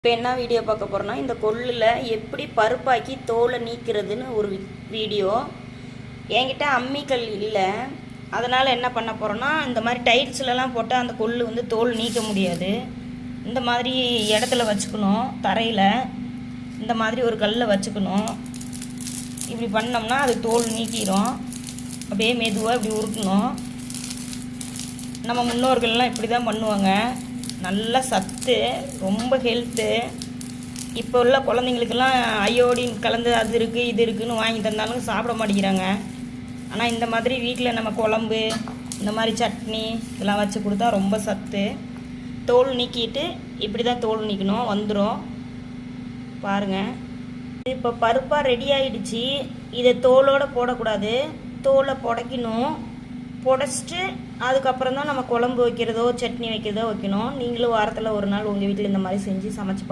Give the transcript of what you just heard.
இப்போ என்ன வீடியோ பார்க்க போகிறோன்னா, இந்த கொள்ளில் எப்படி பருப்பாக்கி தோலை நீக்கிறதுன்னு ஒரு வீடியோ. என்கிட்ட அம்மிக்கல் இல்லை, அதனால் என்ன பண்ண போகிறோன்னா, இந்த மாதிரி டைல்ஸ்லலாம் போட்டால் அந்த கொள்ளு வந்து தோல் நீக்க முடியாது. இந்த மாதிரி இடத்துல வச்சுக்கணும், தரையில் இந்த மாதிரி ஒரு கல்லில் வச்சுக்கணும். இப்படி பண்ணோம்னா அது தோல் நீக்கிடும். அப்படியே மெதுவாக இப்படி உருட்டணும். நம்ம முன்னோர்கள்லாம் இப்படி தான் பண்ணுவாங்க. நல்ல சத்து, ரொம்ப ஹெல்த்து. இப்போ உள்ள குழந்தைங்களுக்கெல்லாம் அயோடின் கலந்து அது இருக்குது இது இருக்குதுன்னு வாங்கி தந்தாலும் சாப்பிட மாட்டேங்கிறாங்க. ஆனால் இந்த மாதிரி வீட்டில் நம்ம குழம்பு, இந்த மாதிரி சட்னி இதெல்லாம் வச்சு கொடுத்தா ரொம்ப சத்து. தோல் நீக்கிட்டு இப்படி தான் தோல் நீக்கணும், வந்துடும் பாருங்கள். இப்போ பருப்பாக ரெடி ஆகிடுச்சு. இதை தோலோடு போடக்கூடாது, தோலை புடைக்கணும். புடைச்சிட்டு அதுக்கப்புறம் தான் நம்ம குழம்பு வைக்கிறதோ சட்னி வைக்கிறதோ வைக்கணும். நீங்களும் வாரத்தில் ஒரு நாள் உங்கள் வீட்டில் இந்த மாதிரி செஞ்சு சமைச்சு